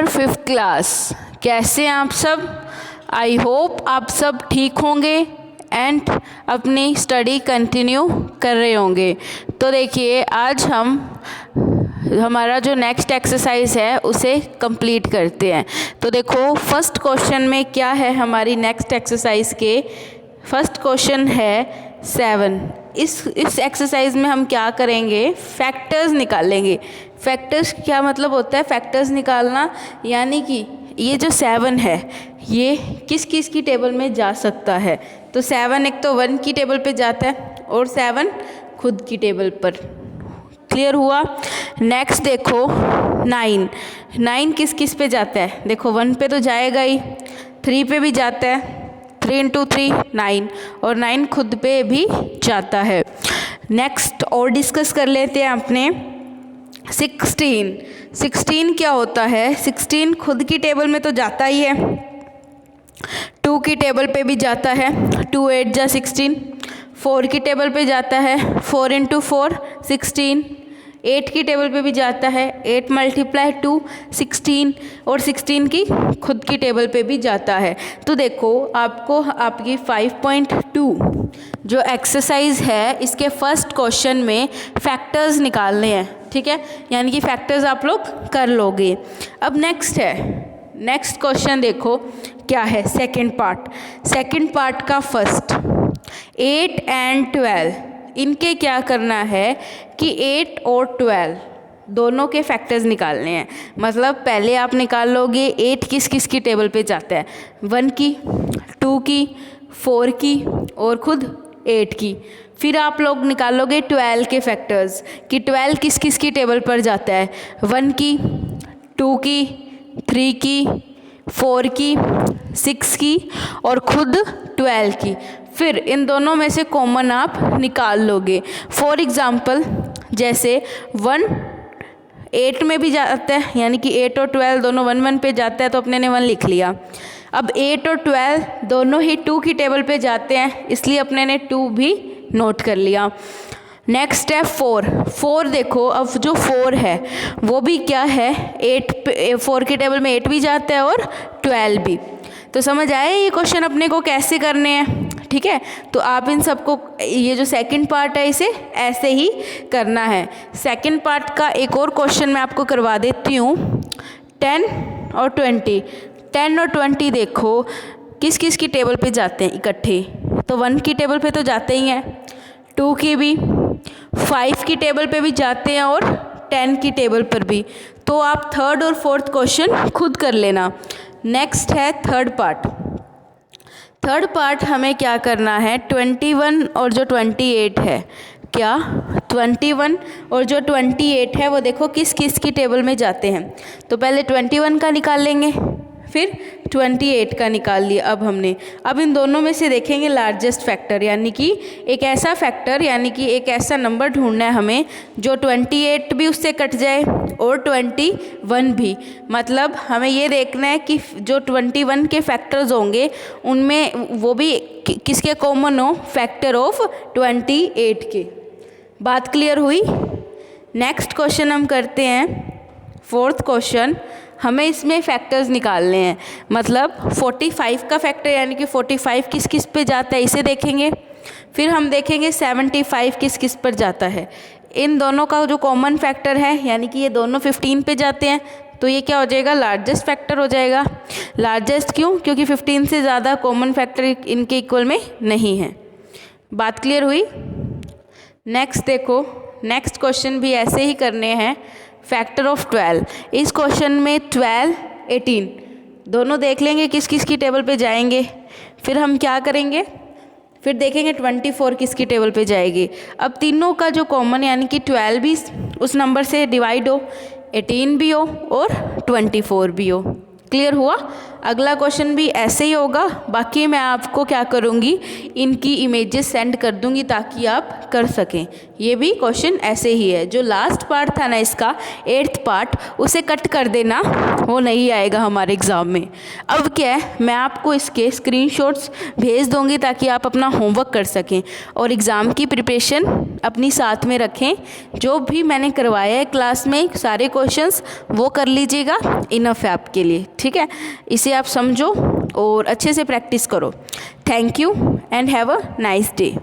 Fifth class, कैसे हैं आप सब? आई होप आप सब ठीक होंगे एंड अपनी स्टडी कंटिन्यू कर रहे होंगे। तो देखिए आज हमारा जो नेक्स्ट एक्सरसाइज है उसे कंप्लीट करते हैं। तो देखो फर्स्ट क्वेश्चन में क्या है, हमारी नेक्स्ट एक्सरसाइज के फर्स्ट क्वेश्चन है 7। इस एक्सरसाइज में हम क्या करेंगे, फैक्टर्स निकालेंगे। फैक्टर्स क्या मतलब होता है, फैक्टर्स निकालना, यानी कि ये जो 7 है ये किस किस की टेबल में जा सकता है। तो 7 एक तो 1 की टेबल पे जाता है और 7 खुद की टेबल पर। क्लियर हुआ? नेक्स्ट देखो 9 किस किस पे जाता है। देखो 1 पे तो जाएगा ही, 3 पे भी जाता है, 3 × 3 9, और 9 खुद पे भी जाता है। नेक्स्ट और डिस्कस कर लेते हैं अपने 16 क्या होता है। 16 खुद की टेबल में तो जाता ही है, 2 की टेबल पे भी जाता है, 2 8 जा 16, 4 की टेबल पे जाता है, 4 × 4 16, 8 की टेबल पे भी जाता है, 8 × 2 16, और 16 की खुद की टेबल पे भी जाता है। तो देखो आपको आपकी 5.2 जो एक्सरसाइज है इसके फर्स्ट क्वेश्चन में फैक्टर्स निकालने हैं, ठीक है, यानी कि फैक्टर्स आप लोग कर लोगे। अब नेक्स्ट क्वेश्चन देखो क्या है, सेकंड पार्ट का फर्स्ट 8 और 12, इनके क्या करना है कि 8 और 12 दोनों के फैक्टर्स निकालने हैं। मतलब पहले आप निकाल लोगे 8 किस किस की टेबल पे जाता है, 1 की, 2 की, 4 की और खुद 8 की। फिर आप लोग निकालोगे 12 के फैक्टर्स कि 12 किस किस की टेबल पर जाता है, 1 की, 2 की, 3 की, 4 की, 6 की और खुद 12 की। फिर इन दोनों में से कॉमन आप निकाल लोगे। फॉर एग्ज़ाम्पल जैसे 1 8 में भी जाता है, यानी कि 8 और 12 दोनों 1 1 पे जाता है, तो अपने ने 1 लिख लिया। अब 8 और 12 दोनों ही 2 की टेबल पे जाते हैं, इसलिए अपने ने 2 भी नोट कर लिया। नेक्स्ट है 4 देखो, अब जो 4 है वो भी क्या है, 4 की टेबल में 8 भी जाता है और 12 भी। तो समझ आए ये क्वेश्चन अपने को कैसे करने हैं, ठीक है। तो आप इन सबको, ये जो सेकंड पार्ट है इसे ऐसे ही करना है। सेकंड पार्ट का एक और क्वेश्चन मैं आपको करवा देती हूँ, 10 और 20। 10 और 20 देखो किस किस की टेबल पे जाते हैं इकट्ठे। तो 1 की टेबल पे तो जाते ही हैं, 2 की भी, 5 की टेबल पे भी जाते हैं और 10 की टेबल पर भी। तो आप थर्ड और फोर्थ क्वेश्चन खुद कर लेना। नेक्स्ट है थर्ड पार्ट हमें क्या करना है, 21 और जो 28 है, क्या 21 और जो 28 है वो देखो किस किस की टेबल में जाते हैं। तो पहले 21 का निकाल लेंगे, फिर 28 का निकाल लिया। अब इन दोनों में से देखेंगे लार्जेस्ट फैक्टर, यानी कि एक ऐसा फैक्टर, यानी कि एक ऐसा नंबर ढूंढना है हमें जो 28 भी उससे कट जाए और 21 भी। मतलब हमें ये देखना है कि जो 21 के फैक्टर्स होंगे उनमें वो भी किसके कॉमन हो, फैक्टर ऑफ 28 के। बात क्लियर हुई? नेक्स्ट क्वेश्चन हम करते हैं, फोर्थ क्वेश्चन। हमें इसमें फैक्टर्स निकालने हैं, मतलब 45 का फैक्टर, यानी कि 45 किस किस पे जाता है इसे देखेंगे। फिर हम देखेंगे 75 किस किस पर जाता है। इन दोनों का जो कॉमन फैक्टर है, यानी कि ये दोनों 15 पे जाते हैं, तो ये क्या हो जाएगा, लार्जेस्ट फैक्टर हो जाएगा। लार्जेस्ट क्यों? क्योंकि 15 से ज़्यादा कॉमन फैक्टर इनके इक्वल में नहीं है। बात क्लियर हुई? नेक्स्ट देखो, नेक्स्ट क्वेश्चन भी ऐसे ही करने हैं, फैक्टर ऑफ 12। इस क्वेश्चन में 12 18 दोनों देख लेंगे किस किस की टेबल पे जाएंगे। फिर हम क्या करेंगे, फिर देखेंगे 24 किसकी टेबल पे जाएगी। अब तीनों का जो कॉमन, यानी कि 12 भी उस नंबर से डिवाइड हो, 18 भी हो और 24 भी हो। क्लियर हुआ? अगला क्वेश्चन भी ऐसे ही होगा। बाकी मैं आपको क्या करूँगी, इनकी इमेजेस सेंड कर दूँगी ताकि आप कर सकें। ये भी क्वेश्चन ऐसे ही है। जो लास्ट पार्ट था ना इसका 8th पार्ट, उसे कट कर देना, वो नहीं आएगा हमारे एग्ज़ाम में। अब क्या है, मैं आपको इसके स्क्रीनशॉट्स भेज दूँगी ताकि आप अपना होमवर्क कर सकें और एग्ज़ाम की प्रिपरेशन अपनी साथ में रखें। जो भी मैंने करवाया है क्लास में सारे क्वेश्चंस वो कर लीजिएगा, इनफ है आपके लिए, ठीक है। इसे आप समझो और अच्छे से प्रैक्टिस करो। Thank you and have a nice day.